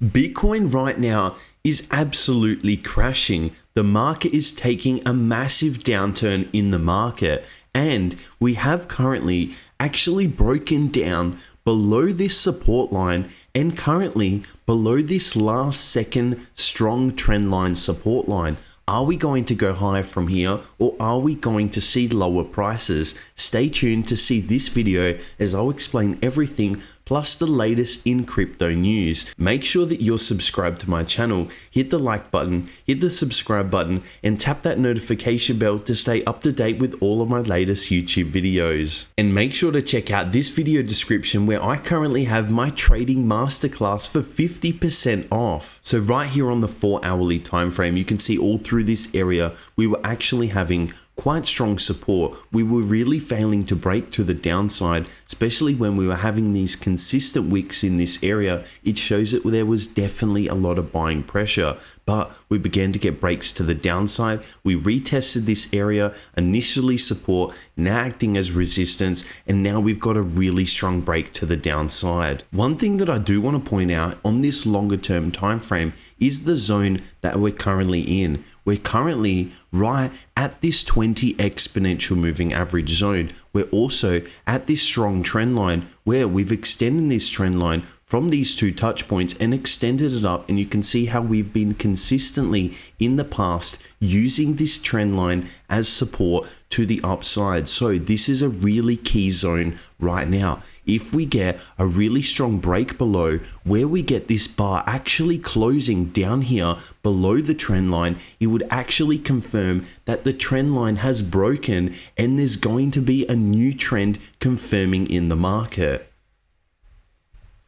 Bitcoin right now is absolutely crashing. The market is taking a massive downturn in the market, and we have currently actually broken down below this support line and currently below this last second strong trend line support line. Are we going to go higher from here, or are we going to see lower prices? Stay tuned to see this video as I'll explain everything plus the latest in crypto news. Make sure that you're subscribed to my channel, hit the like button, hit the subscribe button, and tap that notification bell to stay up to date with all of my latest YouTube videos. And make sure to check out this video description where I currently have my trading masterclass for 50% off. So right here on the 4-hourly time frame, you can see all through this area, we were actually having quite strong support. We were really failing to break to the downside, especially when we were having these consistent wicks in this area. It shows that there was definitely a lot of buying pressure, but we began to get breaks to the downside. We retested this area, initially support, now acting as resistance, and now we've got a really strong break to the downside. One thing that I do want to point out on this longer term time frame is the zone that we're currently in. We're currently right at this 20 exponential moving average zone. We're also at this strong trend line where we've extended this trend line from these two touch points and extended it up, and you can see how we've been consistently in the past using this trend line as support to the upside. So this is a really key zone right now. If we get a really strong break below where we get this bar actually closing down here below the trend line, it would actually confirm that the trend line has broken and there's going to be a new trend confirming in the market.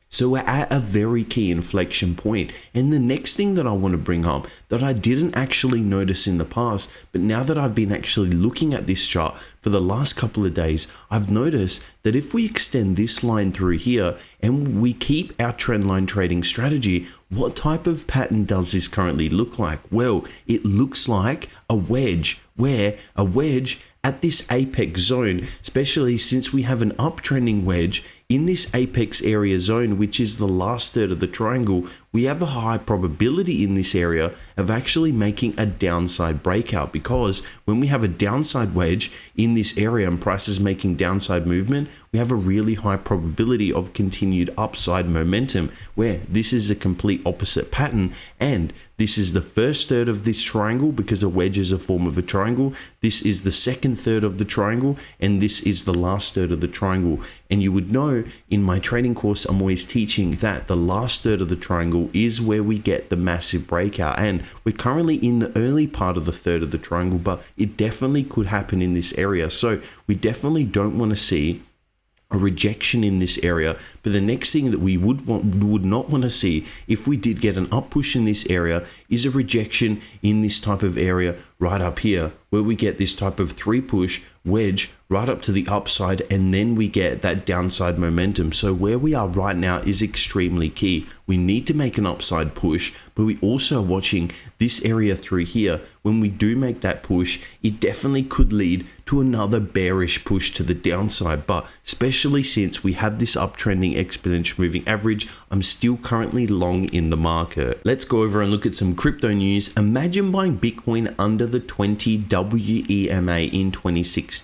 So we're at a very key inflection point. And the next thing that I want to bring up that I didn't actually notice in the past, but now that I've been actually looking at this chart for the last couple of days, I've noticed that if we extend this line through here and we keep our trend line trading strategy, what type of pattern does this currently look like? Well, it looks like a wedge, where a wedge at this apex zone, especially since we have an uptrending wedge in this apex area zone, which is the last third of the triangle, we have a high probability in this area of actually making a downside breakout, because when we have a downside wedge in this area and prices making downside movement, we have a really high probability of continued upside momentum, where this is a complete opposite pattern. And this is the first third of this triangle, because a wedge is a form of a triangle. This is the second third of the triangle, and this is the last third of the triangle. And you would know in my trading course, I'm always teaching that the last third of the triangle is where we get the massive breakout. And we're currently in the early part of the third of the triangle, but it definitely could happen in this area. So we definitely don't want to see a rejection in this area. But the next thing that we would not want to see if we did get an up push in this area is a rejection in this type of area right up here, where we get this type of 3 push wedge right up to the upside, and then we get that downside momentum. So where we are right now is extremely key. We need to make an upside push, but we also are watching this area through here. When we do make that push, it definitely could lead to another bearish push to the downside. But especially since we have this uptrending exponential moving average, I'm still currently long in the market. Let's go over and look at some crypto news. Imagine buying Bitcoin under the 20 WEMA in 2016.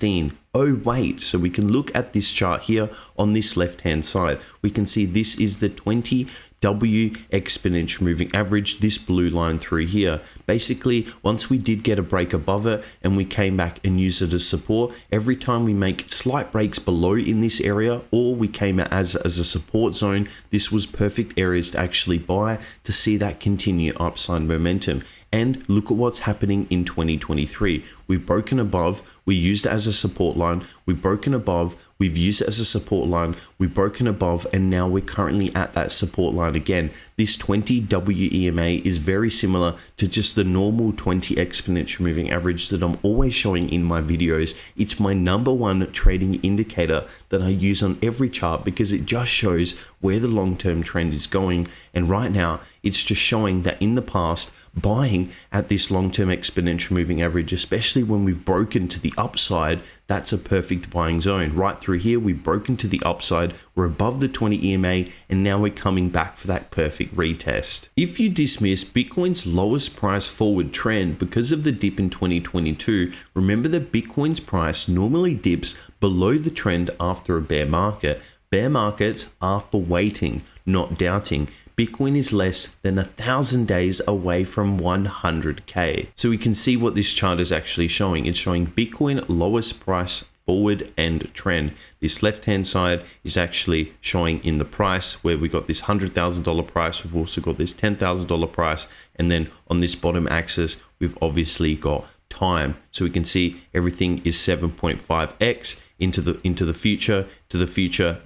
Oh wait, so we can look at this chart here on this left hand side. We can see this is the 20 W exponential moving average, this blue line through here. Basically, once we did get a break above it and we came back and used it as support, every time we make slight breaks below in this area, or we came out as a support zone, this was perfect areas to actually buy to see that continued upside momentum. And look at what's happening in 2023. We've broken above, we used it as a support line, we've broken above, we've used it as a support line, we've broken above, and now we're currently at that support line again. This 20 WEMA is very similar to just the normal 20 exponential moving average that I'm always showing in my videos. It's my #1 trading indicator that I use on every chart, because it just shows where the long-term trend is going. And right now, it's just showing that in the past, buying at this long-term exponential moving average, especially especially when we've broken to the upside, that's a perfect buying zone. Right through here, we've broken to the upside, we're above the 20 EMA, and now we're coming back for that perfect retest. If you dismiss Bitcoin's lowest price forward trend because of the dip in 2022, remember that Bitcoin's price normally dips below the trend after a bear market. Bear markets are for waiting, not doubting. Bitcoin is less than 1,000 days away from 100K. So we can see what this chart is actually showing. It's showing Bitcoin lowest price forward and trend. This left-hand side is actually showing in the price where we got this $100,000 price. We've also got this $10,000 price. And then on this bottom axis, we've obviously got time. So we can see everything is 7.5x into the future,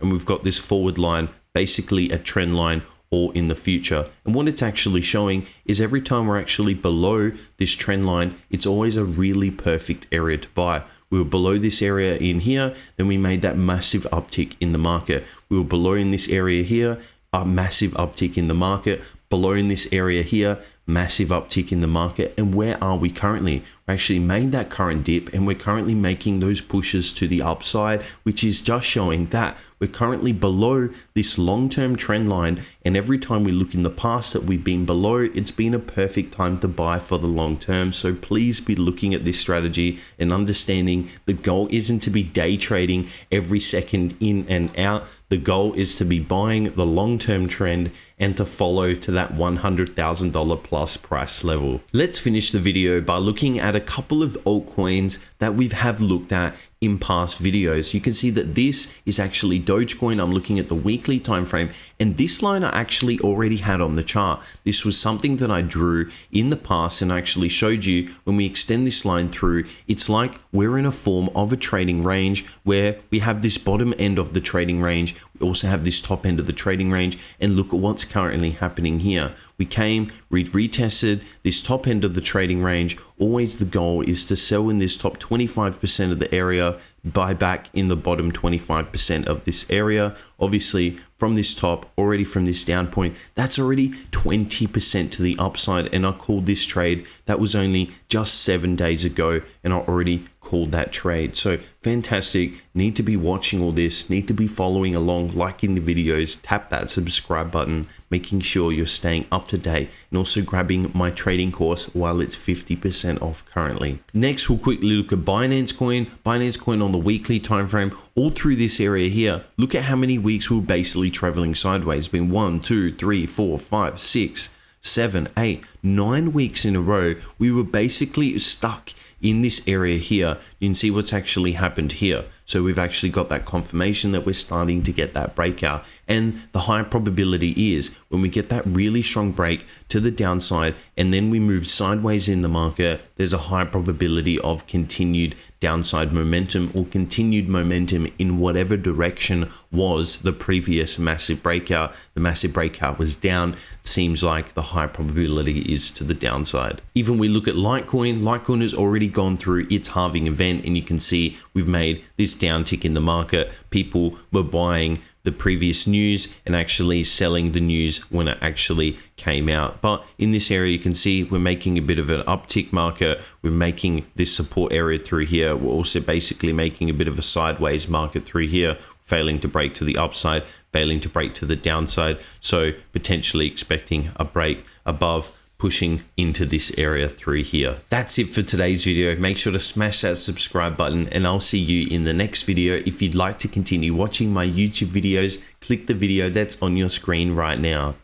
and we've got this forward line, basically a trend line, or in the future. And what it's actually showing is every time we're actually below this trend line, it's always a really perfect area to buy. We were below this area in here, then we made that massive uptick in the market. We were below in this area here, a massive uptick in the market. Below in this area here, massive uptick in the market. And where are we currently? We actually made that current dip, and we're currently making those pushes to the upside, which is just showing that we're currently below this long-term trend line. And every time we look in the past that we've been below, it's been a perfect time to buy for the long term. So please be looking at this strategy and understanding the goal isn't to be day trading every second in and out. The goal is to be buying the long-term trend and to follow to that $100,000 plus price level. Let's finish the video by looking at a couple of altcoins that we have looked at in past videos. You can see that this is actually Dogecoin. I'm looking at the weekly time frame, and this line I actually already had on the chart. This was something that I drew in the past and I actually showed you. When we extend this line through, it's like we're in a form of a trading range where we have this bottom end of the trading range. We also have this top end of the trading range, and look at what's currently happening here. We came, we retested this top end of the trading range. Always the goal is to sell in this top 25% of the area, buy back in the bottom 25% of this area. Obviously, from this top, already from this down point, that's already 20% to the upside. And I called this trade. That was only just 7 days ago, and I already called that trade. So fantastic. Need to be watching all this, need to be following along, liking the videos, tap that subscribe button, making sure you're staying up to date, and also grabbing my trading course while it's 50% off currently. Next, we'll quickly look at Binance Coin. Binance Coin on the weekly time frame, all through this area here. Look at how many weeks we're basically traveling sideways. It's been 1, 2, 3, 4, 5, 6, 7, 8, 9 weeks in a row. We were basically stuck in this area here. You can see what's actually happened here. So we've actually got that confirmation that we're starting to get that breakout. And the high probability is when we get that really strong break to the downside and then we move sideways in the market, there's a high probability of continued downside momentum or continued momentum in whatever direction was the previous massive breakout. The massive breakout was down. It seems like the high probability is to the downside. Even we look at Litecoin. Litecoin has already gone through its halving event, and you can see we've made this downtick in the market. People were buying the previous news and actually selling the news when it actually came out. But in this area, you can see we're making a bit of an uptick market. We're making this support area through here. We're also basically making a bit of a sideways market through here, failing to break to the upside, failing to break to the downside. So potentially expecting a break above, pushing into this area through here. That's it for today's video. Make sure to smash that subscribe button, and I'll see you in the next video. If you'd like to continue watching my YouTube videos, click the video that's on your screen right now.